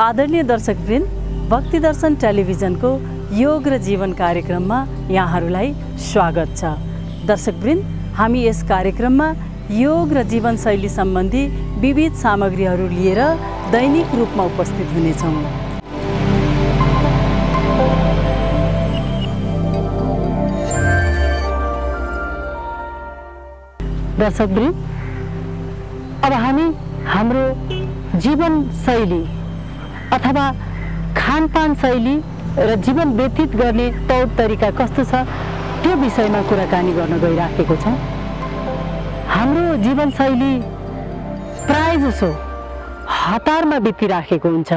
आदरणीय दर्शकवृन्द, भक्ति दर्शन टेलिभिजनको योग र जीवन कार्यक्रममा यहाँहरूलाई स्वागत छ। दर्शकवृन्द, हामी यस कार्यक्रममा योग र जीवनशैली सम्बन्धी विविध सामग्रीहरू लिएर दैनिक रूपमा उपस्थित हुनेछौँ। दर्शकवृन्द, अब हामी हाम्रो जीवनशैली अथवा खानपान शैली र जीवन व्यतीत गर्ने तौर तरिका कस्तो छ त्यो विषयमा कुराकानी गर्न गइराखेको छौँ। हाम्रो जीवनशैली प्रायजसो हतारमा बितिराखेको हुन्छ।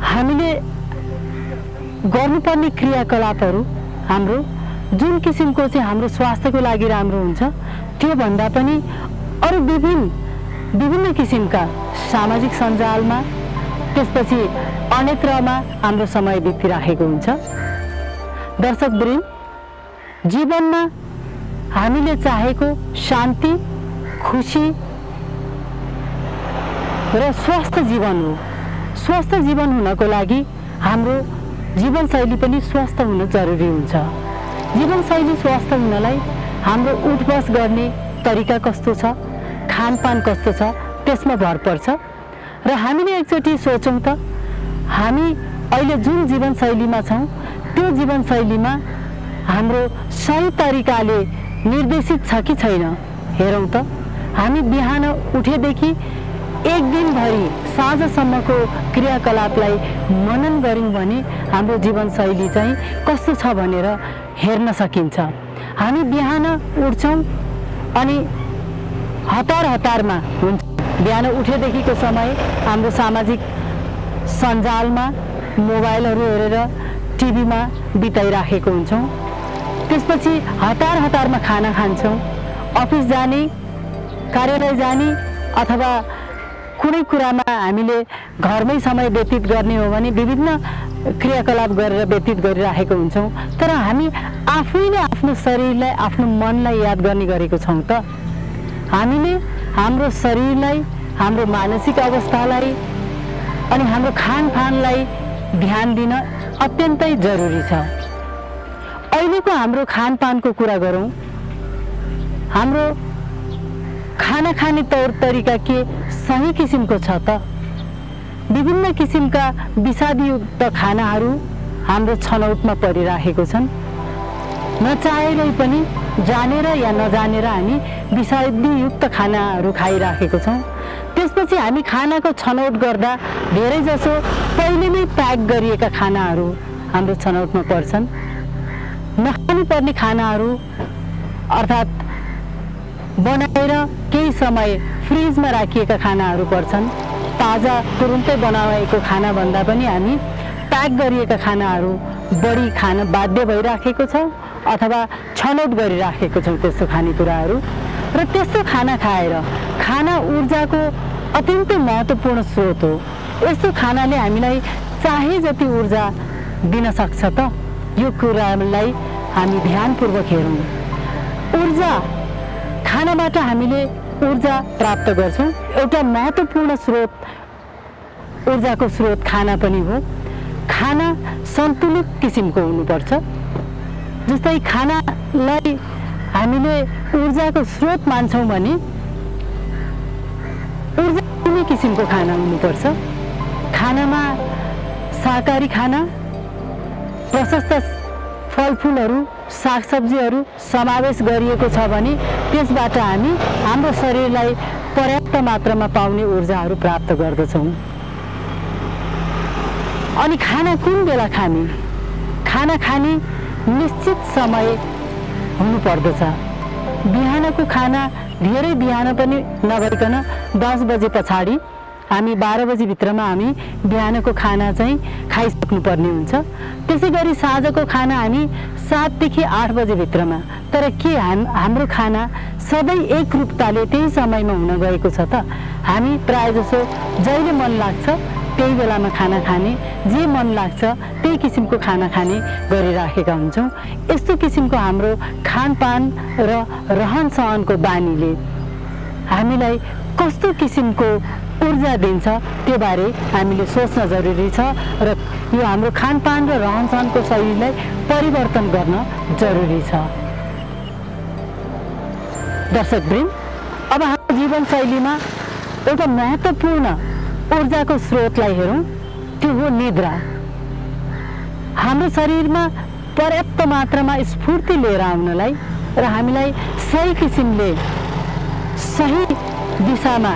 हामीले गर्नुपर्ने क्रियाकलापहरू हाम्रो जुन किसिमको चाहिँ हाम्रो स्वास्थ्यको लागि राम्रो हुन्छ त्यो भन्दा पनि अरू विभिन्न किसिमका सामाजिक सञ्जालमा, त्यसपछि अन्यत्रमा हाम्रो समय बितिराखेको हुन्छ। दर्शकवृन्द, जीवनमा हामीले चाहेको शान्ति, खुसी र स्वस्थ जीवन हो। स्वस्थ जीवन हुनको लागि हाम्रो जीवनशैली पनि स्वस्थ हुन जरुरी हुन्छ। जीवनशैली स्वस्थ हुनलाई हाम्रो उठबस गर्ने तरिका कस्तो छ, खानपान कस्तो छ, त्यसमा भर पर्छ। र हामीले एकचोटि सोचौँ त, हामी अहिले जुन जीवनशैलीमा छौँ त्यो जीवनशैलीमा हाम्रो सही तरिकाले निर्देशित छ कि छैन हेरौँ त। हामी बिहान उठेदेखि एक दिनभरि साँझसम्मको क्रियाकलापलाई मनन गऱ्यौँ भने हाम्रो जीवनशैली चाहिँ कस्तो छ भनेर हेर्न सकिन्छ। हामी बिहान उठ्छौँ अनि हतारमा हुन्छ। बिहान उठेदेखिको समय हाम्रो सामाजिक सञ्जालमा मोबाइलहरू हेरेर टिभीमा बिताइराखेको हुन्छौँ। त्यसपछि हतारमा खाना खान्छौँ। अफिस जाने, कार्यालय जाने अथवा कुनै कुरामा हामीले घरमै समय व्यतीत गर्ने हो भने विभिन्न क्रियाकलाप गरेर व्यतीत गरिराखेको हुन्छौँ। तर हामी आफैले आफ्नो शरीरलाई, आफ्नो मनलाई याद गर्ने गरेको छौँ त। हामीले हाम्रो शरीरलाई, हाम्रो मानसिक अवस्थालाई अनि हाम्रो खानपानलाई ध्यान दिन अत्यन्तै जरुरी छ। अहिलेको हाम्रो खानपानको कुरा गरौँ। हाम्रो खाना खाने तौर तरिका के सही किसिमको छ त? विभिन्न किसिमका विषादयुक्त खानाहरू हाम्रो छनौटमा परिराखेको छन्। नचाहेरै पनि जानेर या नजानेर हामी विषादयुक्त खानाहरू खाइराखेको छौँ। त्यसपछि हामी खानाको छनौट गर्दा धेरै जसो पहिले नै प्याक गरिएका खानाहरू हाम्रो छनौटमा पर्छन्। नखानु पर्ने खानाहरू अर्थात् बनाएर केही समय फ्रिजमा राखिएका खानाहरू पर्छन्। ताजा तुरुन्तै बनाएको खाना भन्दा पनि हामी प्याक गरिएका खानाहरू बढी खान बाध्य भइराखेको छौँ अथवा छनौट गरिराखेको छौँ त्यस्तो खानेकुराहरू। र त्यस्तो खाना खाएर, खाना ऊर्जाको अत्यन्तै महत्त्वपूर्ण स्रोत हो। यस्तो खानाले हामीलाई चाहे जति ऊर्जा दिन सक्छ त? यो कुरालाई हामी ध्यानपूर्वक हेरौँ। ऊर्जा, खानाबाट हामीले ऊर्जा प्राप्त गर्छौँ। एउटा महत्त्वपूर्ण स्रोत, ऊर्जाको स्रोत खाना पनि हो। खाना सन्तुलित किसिमको हुनुपर्छ। जस्तै खानालाई हामीले ऊर्जाको स्रोत मान्छौँ भने ऊर्जा कुनै किसिमको खाना हुनुपर्छ। खानामा शाकाहारी खाना, प्रशस्त फलफुलहरू, सागसब्जीहरू समावेश गरिएको छ भने त्यसबाट हामी हाम्रो शरीरलाई पर्याप्त मात्रामा पाउने ऊर्जाहरू प्राप्त गर्दछौँ। अनि खाना कुन बेला खाने? खाना खाने निश्चित समय हुनुपर्दछ। बिहानको खाना धेरै बिहान पनि नभइकन 10 बजे पछाडि, हामी 12 बजीभित्रमा हामी बिहानको खाना चाहिँ खाइसक्नुपर्ने हुन्छ। त्यसै गरी साँझको खाना हामी 7 देखि 8 बजेभित्रमा। तर के हाम्रो खाना सधैँ एकरूपताले त्यही समयमा हुन गएको छ त? हामी प्रायःजसो जहिले मन लाग्छ त्यही बेलामा खाना खाने, जे मन लाग्छ त्यही किसिमको खाना खाने गरिराखेका हुन्छौँ। यस्तो किसिमको हाम्रो खानपान र रहनसहनको बानीले हामीलाई कस्तो किसिमको ऊर्जा दिन्छ त्यो बारे हामीले सोच्न जरुरी छ र यो हाम्रो खानपान र रहनसहनको शैलीलाई परिवर्तन गर्न जरुरी छ। दर्शकवृन्द, अब हाम्रो जीवनशैलीमा एउटा महत्त्वपूर्ण ऊर्जाको स्रोतलाई हेरौँ, त्यो हो निद्रा। हाम्रो शरीरमा पर्याप्त मात्रामा स्फूर्ति लिएर आउनलाई र हामीलाई सही किसिमले सही दिशामा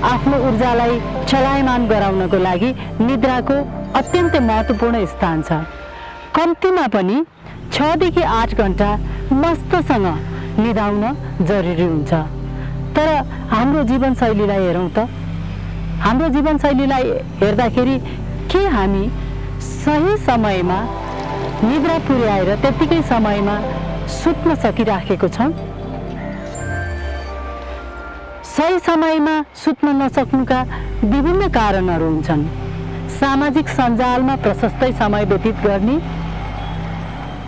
आफ्नो ऊर्जालाई चलायमान गराउनको लागि निद्राको अत्यन्तै महत्त्वपूर्ण स्थान छ। कम्तीमा पनि 6 देखि 8 घण्टा मस्तसँग निदाउन जरुरी हुन्छ। तर हाम्रो जीवनशैलीलाई हेरौँ त, हाम्रो जीवनशैलीलाई हेर्दाखेरि के हामी सही समयमा निद्रा पुर्याएर त्यतिकै समयमा सुत्न सकिराखेको छौँ? सही समयमा सुत्न नसक्नुका विभिन्न कारणहरू हुन्छन्। सामाजिक सञ्जालमा प्रशस्तै समय व्यतीत गर्ने,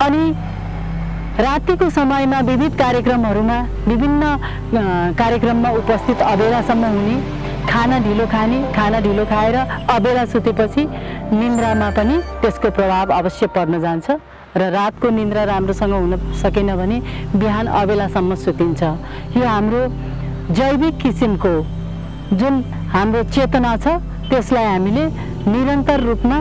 अनि रातिको समयमा विविध कार्यक्रमहरूमा विभिन्न कार्यक्रममा उपस्थित अबेलासम्म हुने, खाना ढिलो खाने, खाना ढिलो खाएर अबेला सुतेपछि निन्द्रामा पनि त्यसको प्रभाव अवश्य पर्न जान्छ र रातको निन्द्रा राम्रोसँग हुन सकेन भने बिहान अबेलासम्म सुतिन्छ। यो हाम्रो जैविक किसिमको जुन हाम्रो चेतना छ त्यसलाई हामीले निरन्तर रूपमा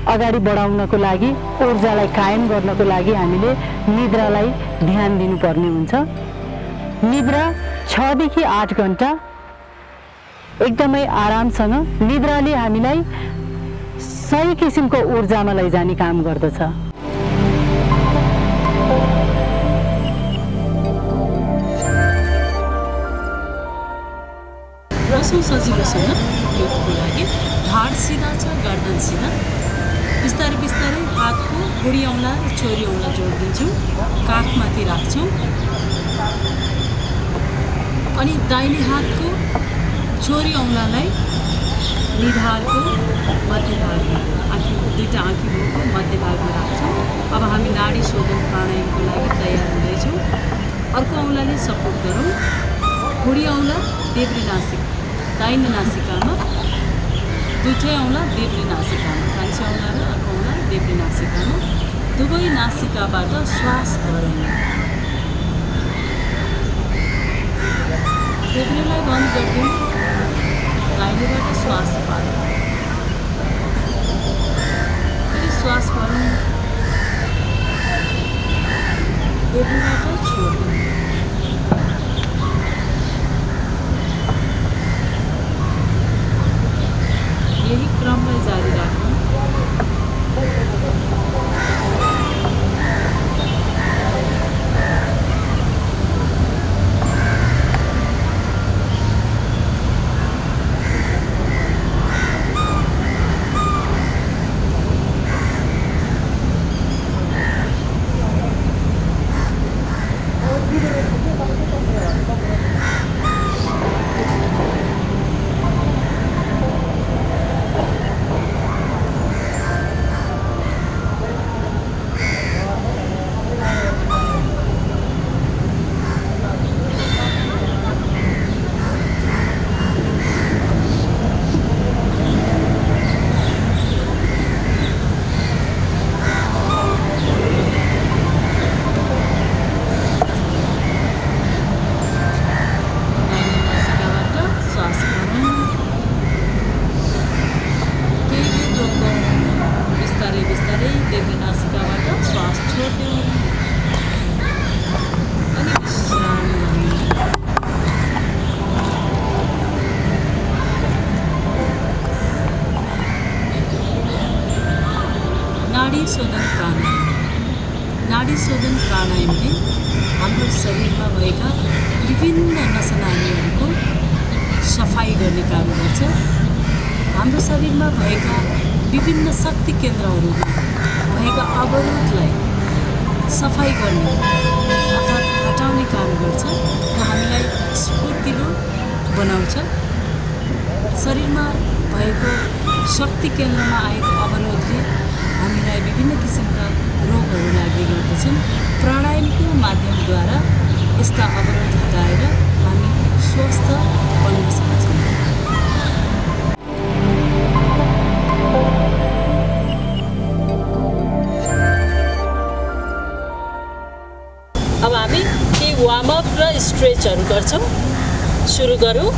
अगाडि बढाउनको लागि, ऊर्जालाई कायम गर्नको लागि हामीले निद्रालाई ध्यान दिनुपर्ने हुन्छ। निद्रा 6 देखि 8 घण्टा एकदमै आरामसँग निद्राले हामीलाई सही किसिमको ऊर्जामा लैजाने काम गर्दछ। बसौँ सजिलोसँग योगको लागि। ढाड सिधा छ, गर्दन सिधा। बिस्तारै बिस्तारै हातको बुढी औँला र छोरी औँला जोडिदिन्छौँ, काखमाथि राख्छौँ, अनि दाहिने हातको छोरी औँलालाई निधारको मध्यभागमा, दुईटा आँखी मुखको मध्यभागमा राख्छौँ। अब हामी नाडी शोधन प्राणायामको लागि तयार हुँदैछौँ। अर्को औँलाले सपोर्ट गरौँ। बुढी औँला देब्रे नासिका, दाहिने नासिकामा, दुईटै औँला देब्रे नासिकामा, कान्छी औँला र अर्को औँला देब्रे नासिकामा। दुवै नासिकाबाट श्वास भरौँ। देब्रेलाई बन्द गरिदिउँ, दाहिनेबाट श्वास पारौँ, फेरि श्वास भरौँ, देब्रेबाट छोड्दिउँ। यही क्रमलाई जारी राखौँ। नाडी शोधन प्राणायाम। नाडी शोधन प्राणायामले हाम्रो शरीरमा भएका विभिन्न नसनानीहरूको सफाई गर्ने काम गर्छ। हाम्रो शरीरमा भएका विभिन्न शक्ति केन्द्रहरूमा भएका अवरोधलाई सफाई गर्ने अर्थात् हटाउने काम गर्छ र हामीलाई स्फूर्तिलो बनाउँछ। शरीरमा भएको शक्ति केन्द्रमा आएको अवरोधले हामीलाई विभिन्न किसिमका रोगहरू लाग्ने गर्दछन्। प्राणायामको माध्यमद्वारा यस्ता अवरोध हटाएर हामी स्वस्थ बन्न सक्छौँ। हामी केही वार्मअप र स्ट्रेचहरू गर्छौँ। सुरु गरौँ।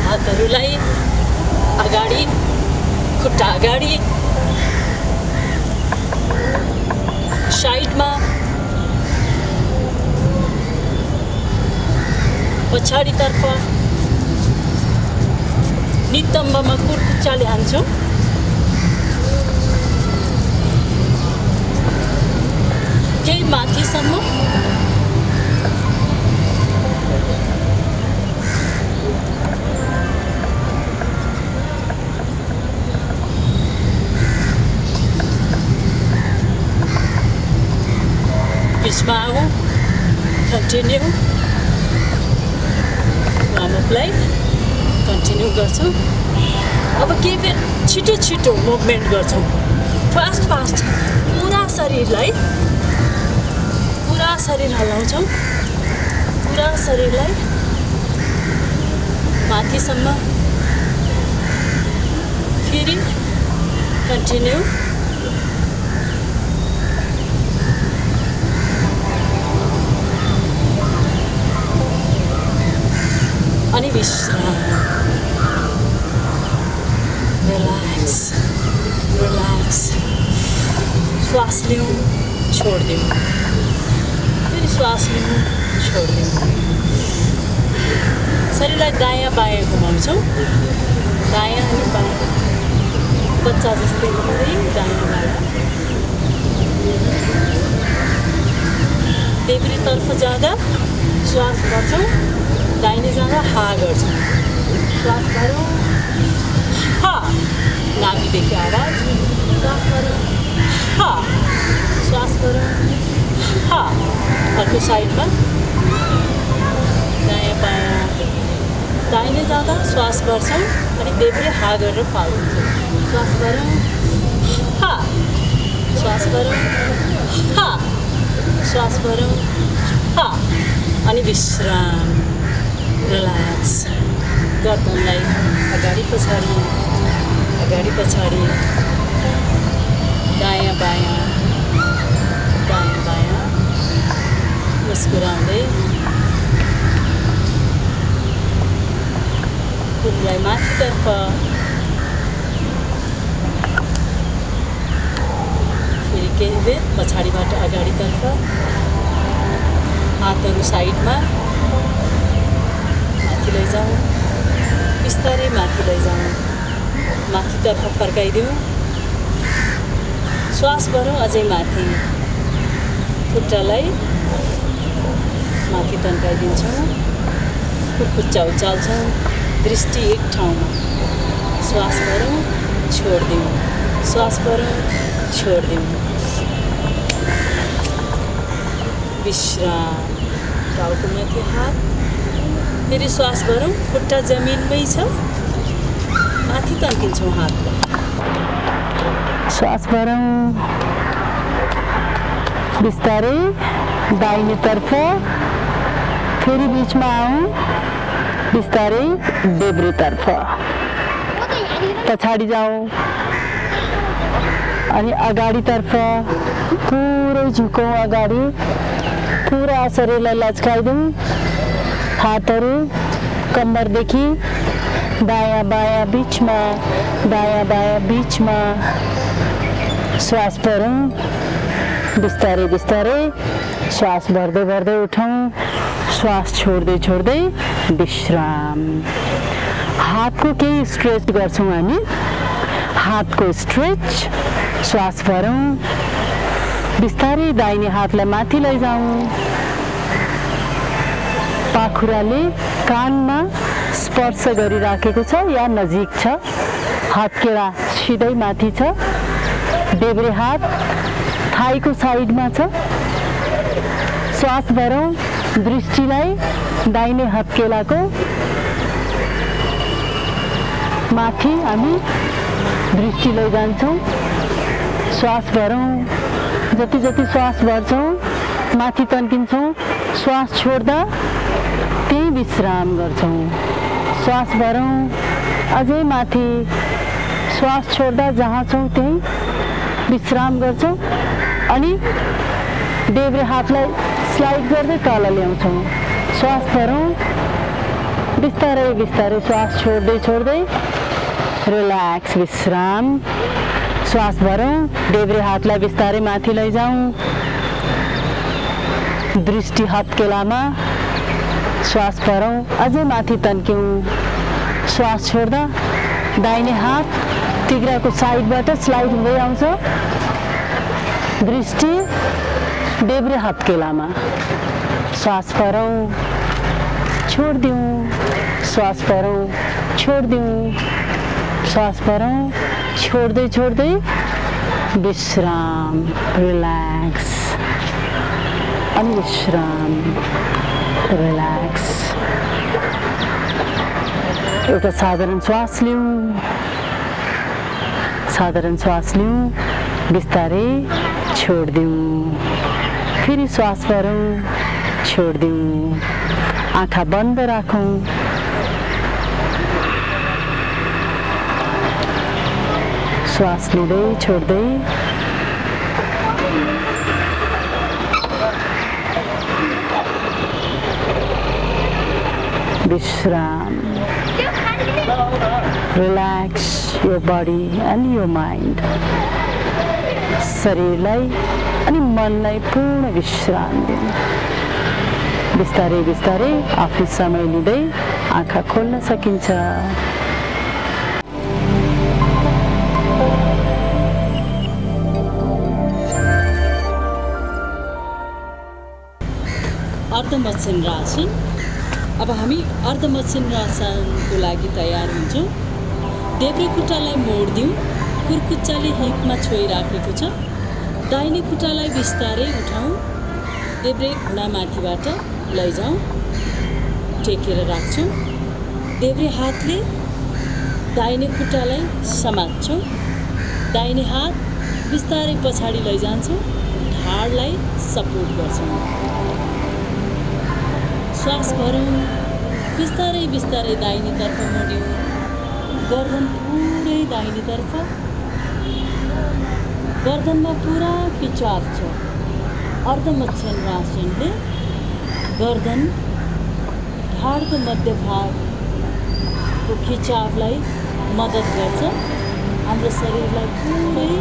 हातहरूलाई अगाडि, खुट्टा अगाडि, साइडमा, पछाडितर्फ, नितम्बमा कुर्कुच्चाले हान्छौँ। केही माथिसम्म, बिचमा आऊ, कन्टिन्यू, वार्मअपलाई कन्टिन्यू गर्छौँ। अब केही बेर छिटो छिटो मुभमेन्ट गर्छौँ, फास्ट फास्ट, पुरा शरीर हल्लाउँछौँ, पुरा शरीरलाई माथिसम्म, फेरि कन्टिन्यू, अनि विश्राम। रिल्याक्स, रिल्याक्स, श्वास लिउँ, छोडिदिउँ, फेरि श्वास लिउँ, छोडिदिउँ। शरीरलाई दायाँ बायाँ घुमाउँछौँ, दायाँ अनि बायाँ, बच्चा जस्तै घुम्दै दायाँ बायाँ। देब्रेतर्फ जाँदा श्वास गर्छौँ, दाहिने जाँदा हा गर्छौँ। श्वास गरौँ, हा, नाभिदेखि आवाज, श्वास गरौँ, हा, श्वास गरौँ, हा। अर्को साइडमा दायाँ बायाँ, दाहिने जाँदा श्वास गर्छौँ अनि देब्रे हा गरेर फाल्छौँ। श्वास गरौँ, हा, श्वास गरौँ, हा, श्वास गरौँ, हा, अनि विश्राम। रिल्याक्स, गर्दनलाई अगाडि पछाडि, अगाडि पछाडि, दायाँ बायाँ, दायाँ बायाँ, मुस्कुराउँदै खुट्टालाई माथितर्फ, फेरि केही बेर पछाडिबाट अगाडितर्फ, हातहरू साइडमा, माथि लैजाउँ, बिस्तारै माथि लैजाउँ, माथितर्फ फर्काइदिउँ, श्वास गरौँ अझै माथि, खुट्टालाई माथि तन्काइदिन्छौँ, कुर्कुच्चा उचाल्छौँ, दृष्टि एक ठाउँमा, श्वास गरौँ, छोडिदिउँ, श्वास गरौँ, छोडिदिउँ, विश्राम। टाउको माथि हात, फेरि श्वास गरौँ, खुट्टा जमिनमै छ, माथि तन्किन्छौँ हातलाई, श्वास गरौँ, बिस्तारै दाहिनेतर्फ, फेरि बिचमा आउँ, बिस्तारै देब्रेतर्फ, पछाडि जाउँ अनि अगाडितर्फ पुरै झुकौँ अगाडि, पुरा शरीरलाई लचकाइदिउँ, हातहरू कम्मरदेखि दायाँ बायाँ बिचमा, दायाँ बायाँ बिचमा, श्वास भरौँ, बिस्तारै बिस्तारै श्वास भर्दै भर्दै उठौँ, श्वास छोड्दै छोड्दै विश्राम। हातको केही स्ट्रेच गर्छौँ हामी, हातको स्ट्रेच, श्वास भरौँ, बिस्तारै दाहिने हातलाई माथि लैजाउँ, पाखुराले कानमा स्पर्श गरिराखेको छ या नजिक छ, हत्केला सिधै माथि छ, देब्रे हात थाईको साइडमा छ, श्वास भरौँ, दृष्टिलाई दाहिने हत्केलाको माथि हामी दृष्टि लैजान्छौँ, श्वास भरौँ, जति जति श्वास भर्छौँ माथि तन्किन्छौँ, श्वास छोड्दा त्यही विश्राम गर्छौँ, श्वास भरौँ, अझै माथि, श्वास छोड्दा जहाँ छौँ त्यही विश्राम गर्छौँ अनि देब्रे हातलाई स्लाइड गर्दै तल ल्याउँछौँ। श्वास भरौँ। बिस्तारै बिस्तारै श्वास छोड्दै छोड्दै रिल्याक्स, विश्राम। श्वास भरौँ। देब्रे हातलाई बिस्तारै माथि लैजाउँ। दृष्टि हत्केलामा। श्वास भरौँ। अझै माथि तन्क्यौँ। श्वास छोड्दा दाहिने हात तिघ्राको साइडबाट स्लाइड हुँदै आउँछ। दृष्टि देब्रे हत्केलामा। श्वास भरौँ। छोडिदिउँ। श्वास भरौँ। छोडिदिउँ। श्वास भरौँ। छोड्दै छोड्दै विश्राम, रिल्याक्स अनि विश्राम, रिल्याक्स। एउटा साधारण श्वास लिउँ। साधारण श्वास लिउँ। बिस्तारै छोडिदिउँ। फेरि श्वास भरौँ। छोडिदिउँ। आँखा बन्द राखौँ। श्वास लिँदै छोड्दै विश्राम। Relax your body and your mind. शरीरलाई अनि मनलाई पूर्ण विश्राम दिनु। बिस्तारै बिस्तारै आफू समय लिँदै आँखा खोल्न सकिन्छ। अर्धमत्स्यन्द्रासन। अब हामी अर्धमत्स्यन्द्रासनको लागि तयार हुन्छौँ। देब्रे खुट्टालाई मोडिदिउँ। कुर्कुच्चाले हिपमा छोइराखेको छ। दाहिने खुट्टालाई बिस्तारै उठाउँ। देब्रे घुँडा माथिबाट लैजाउँ। टेकेर राख्छौँ। देब्रे हातले दाहिने खुट्टालाई समात्छौँ। दाहिने हात बिस्तारै पछाडि लैजान्छौँ। ढाडलाई सपोर्ट गर्छौँ। श्वास भरौँ। बिस्तारै बिस्तारै दाहिनेतर्फ मोड्यौँ। गर्दन पुरै दाहिनेतर्फ। गर्दनमा पुरा खिचाव छ। अर्धमत्स्यन्द्रासनले गर्दन ढाडको मध्य भागको खिचावलाई मद्दत गर्छ। हाम्रो शरीरलाई पुरै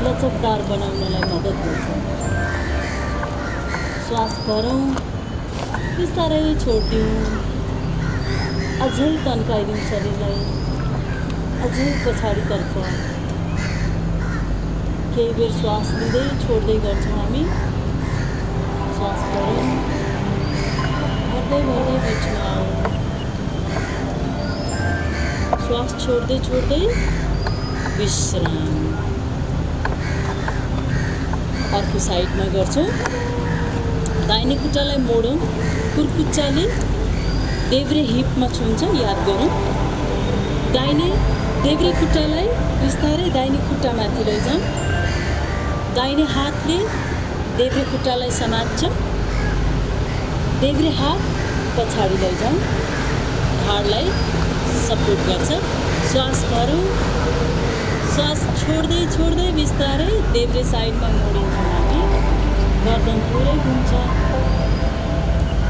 लचकदार बनाउनलाई मद्दत गर्छ। श्वास भरौँ। बिस्तारै छोडिदिउँ। अझै तन्काइदिउँ शरीरलाई। अझै पछाडितर्फ केही बेर श्वास लिँदै छोड्दै गर्छौँ हामी। श्वास भरौँ। भर्दै भर्दै बिचमा आउँ। श्वास छोड्दै छोड्दै विश्राम। अर्को साइडमा गर्छौँ। दाहिने खुट्टालाई मोडौँ। कुर्कुच्चाले देब्रे हिपमा छुन्छ, याद गरौँ। दाहिने देब्रे खुट्टालाई बिस्तारै दाहिने खुट्टामाथि लैजाउँ। दाहिने हातले देब्रे खुट्टालाई समात्छ। देब्रे हात पछाडि लैजाउँ। ढाडलाई सपोर्ट गर्छ। श्वास भरौँ। श्वास छोड्दै छोड्दै बिस्तारै देब्रे साइडमा मोडिन्छौँ हामी। गर्दन पुरै घुम्छ।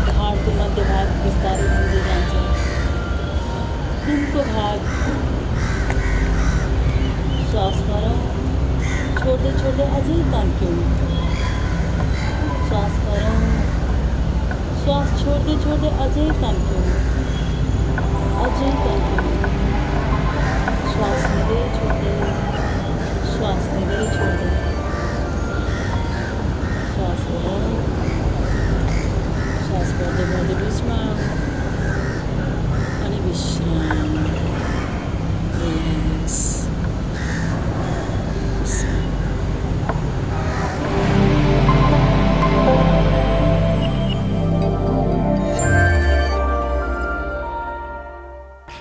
ढाडको मध्य भाग बिस्तारै घुम्दै जान्छ। खुनको भाग। श्वास भरौँ। छोड्दै छोड्दै अझै तन्क्यौँ। श्वास भरौँ। श्वास छोड्दै छोड्दै अझै तन्क्यौँ। अझै तन्क्यौँ। श्वास लिँदै छोड्दै। श्वास लिँदै छोड्दै। श्वास भरौँ। श्वास भर्दै भर्दै बिचमा अनि विश्राम, रिल्याक्स।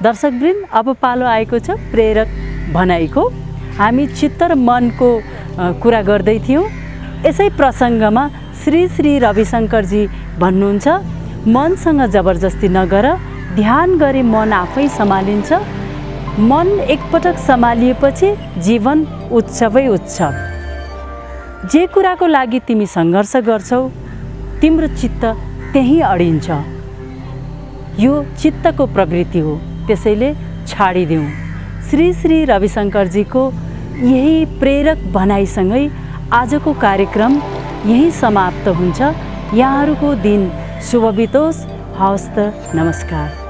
दर्शकवृन्द, अब पालो आएको छ प्रेरक भनाइको। हामी चित्त र मनको कुरा गर्दै थियौँ। यसै प्रसङ्गमा श्री श्री रविशङ्करजी भन्नुहुन्छ, मनसँग जबरजस्ती नगर, ध्यान गरे मन आफै सम्हालिन्छ। मन एकपटक सम्हालिएपछि जीवन उत्सवै उत्सव। जे कुराको लागि तिमी सङ्घर्ष गर्छौ तिम्रो चित्त त्यहीँ अडिन्छ। यो चित्तको प्रवृत्ति हो, त्यसैले छाडिदेऊ। श्री श्री रविशङ्करजीको यही प्रेरक भनाइसँगै आजको कार्यक्रम यही समाप्त हुन्छ। यहाँहरूको दिन शुभ बितोस्। हवस् त, नमस्कार।